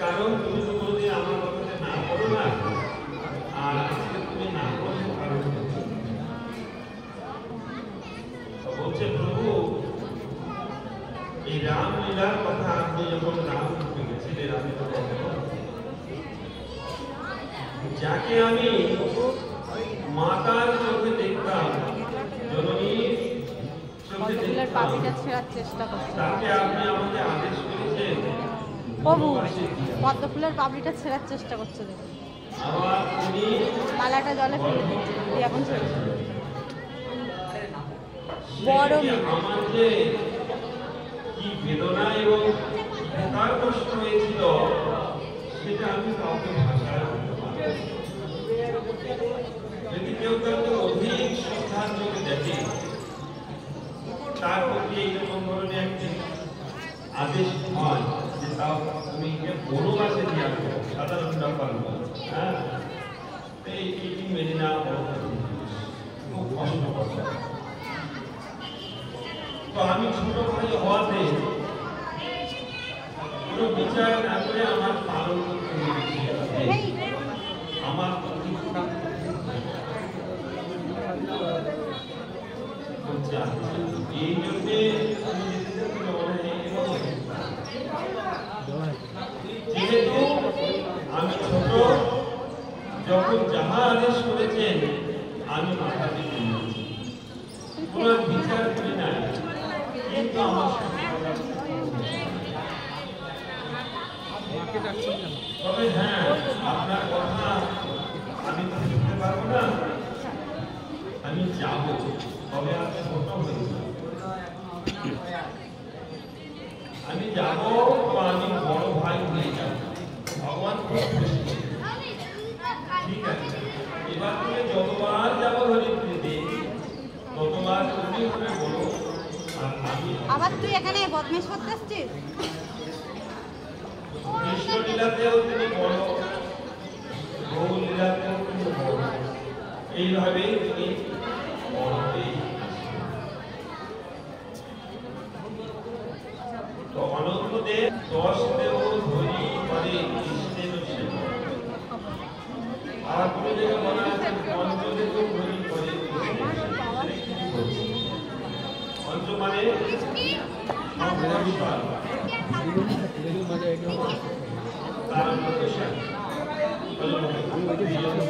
কারণ তুমি তো কোনোদিন আমার কথাতে না করো না, আর আজকে তুমি না করছো কারণ বলছে প্রভু এই রামলীলার কথা আপনি যখন রাম গেছিলেন আমি তো যাকে আমি মাতার চোখে দেখতাম, জননীর চোখে দেখতাম, তাকে আপনি আমাকে আদেশ করেছেন প্রভু পদ্ম ফুলের পাপড়িটা ছেঁড়ার চেষ্টা করছে, আবার তিনি মালাটা জলে ফেলে দিচ্ছে, এখন বড় আমার যে কি বেদনা এবং তার কষ্ট হয়েছিল সেটা আমি কাউকে ভাষায় বলতে পারবো না। যদি কেউ কাউকে অধিক শ্রদ্ধার চোখে দেখে, তার প্রতি এইরকম ধরনের একটি আদেশ হয় যে তাও তুমি বনবাসে নিয়ে আসবো, সাধারণ ব্যাপার নয়। হ্যাঁ, এটি মেনে নেওয়া খুব কষ্টকর। তো আমি ছোট ভাই হওয়াতে কোনো বিচার না করে আমার পালন করতে হয়েছে। আমার এই জন্যে যেহেতু আমি ছোট, যখন যাহা আদেশ করেছেন আমি মাথা দিয়ে কোনো বিচার করি না, কিন্তু আমার তবে হ্যাঁ আপনার কথা আমি তো শুনতে পারবো না, আমি যাবো, তবে আমি ছোট হয়ে আমি যাবো, আমি বড় ভাই হয়ে যাবো, ভগবান খুব খুশি। ঠিক আছে, এবার থেকে যতবার যাবো হরিপ্রীতি ততবার তুমি হবে বড়, আর আমি আবার তুই এখানে বদমেশ করতে আসছিস। কৃষ্ণলীলাতেও তিনি বড়, গৌরলীলাতেও তিনি বড়, এইভাবেই তিনি বড় হয়ে তো অনন্তদেব 10 দেব ধরি করে কৃষ্ণের সেবা, আর কোনো জায়গায় বলা আছে পঞ্চদেব ধরি করে কৃষ্ণের সেবা। পঞ্চ মানে সংস্কার, তার প্রতিষ্ঠা,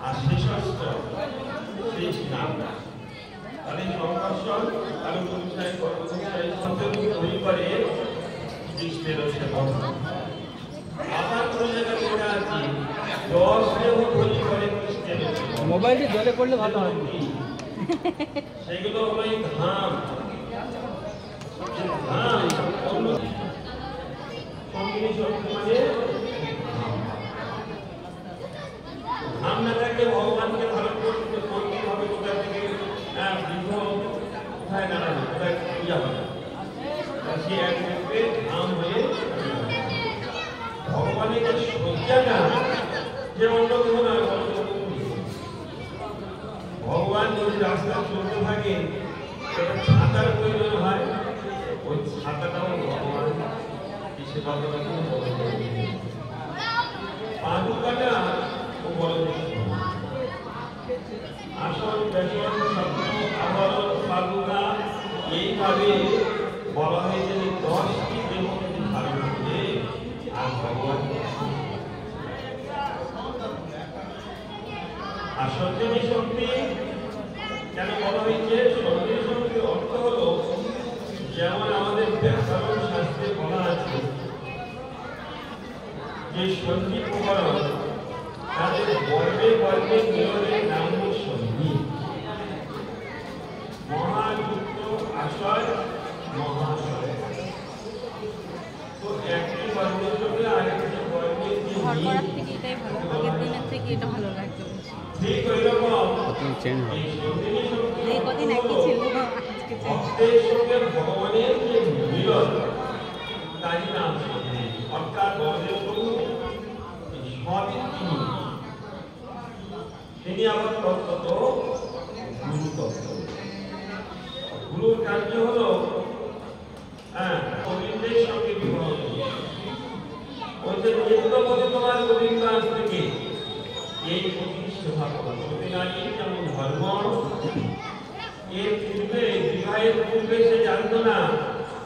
আর শেষস্থ শেষ নাম তাদের সংকর্ষণ আর অনুসারী কর্মচারী পরিবারে কৃষ্ণের সেবা। আবার কোন জায়গায় লেখা আছে 10 দেব ধরি করে কৃষ্ণের সেবা। মোবাইলটি জলে করলে ভালো হয়। সেগুলো হলো এই ধাম, ধাম সঙ্গিনী শক্তি মানে ধাম না থাকলে ভগবানকে ধারণ করতে হবে কোথা থেকে, বৃদ্ধ কোথায় দাঁড়াবে, কোথায় পূজা হবে, সে এক ক্ষেত্রে ধাম হয়ে ভগবানের যে সজ্জাটা যে অন্য কেউ না, ভগবান যদি রাস্তা চলতে থাকে সেটা ছাতার প্রয়োজন হয়, ওই ছাতাটাও ভগবান সেবা করার জন্য পাদুকাটা ও বড় আসল বেসন স্বপ্ন আবরণ পাদুকা, এইভাবে বলা হয়েছে যে 10টি দেবকে ধারণ করে আর ভগবান। আর সঞ্জনী শক্তি কেন বলা হয়েছে? সঞ্জনী শক্তির অর্থ হলো যেমন আমাদের ব্যাকরণ শাস্ত্রে বলা আছে যে সন্ধি প্রকরণ তাদের গর্বে গর্বে মিলনের নাম সন্ধি, মহাযুক্ত আশয় মহাশয়। তো একটি গর্বের সঙ্গে আরেকটি গর্বের যে আগের দিনের থেকে এটা ভালো লাগছে। ঠিক ওই রকম কদিন একই ছিল, ভক্তের সঙ্গে ভগবানের যে মিলন তারই নাম সন্ধি, অর্থাৎ বড়দেব প্রভু সবই তিনি আবার তত্ত্বত গুরু তত্ত্ব। গুরুর কার্য হলো গোবিন্দের সঙ্গে বিবাহ করা। ওই যে নিত্য বলে তোমার গোবিন্দ আজ থেকে এই প্রতিষ্ঠা করা। সতীনাথী যেমন ধর্ম, এর পূর্বে বিবাহের পূর্বে সে জানতো না,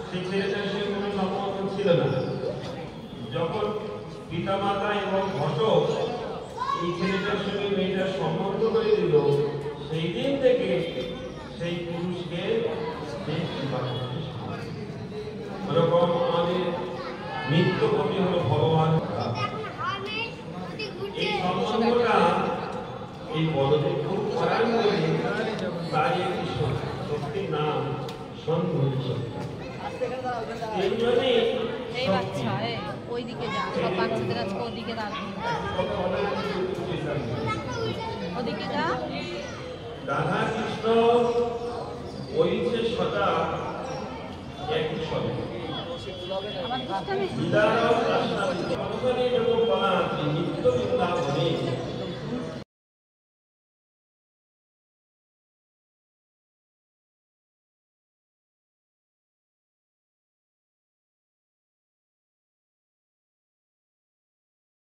সে ছেলেটার সঙ্গে কোনো সম্পর্ক ছিল না। যখন পিতামাতা এবং ঘটক এই ছেলেটার সঙ্গে মেয়েটার সম্বন্ধ করে দিল, সেই দিন থেকে সেই পুরুষকে ওরকম আমাদের নিত্যপতি হলো ভগবান। এই সম্বন্ধটা এই বলদেব খুব করার করে তার একটি শক্তির নাম সন্ধ্যী শক্তি। এই জন্যই এই বাচ্চা ওইদিকে যা, সব বাচ্চাদের আজকে ওদিকে দাঁড়ানো, ওদিকে যা। রাধা কৃষ্ণ ওই যে সদা একই স্বরূপ। আমার দুষ্টামি বিদায়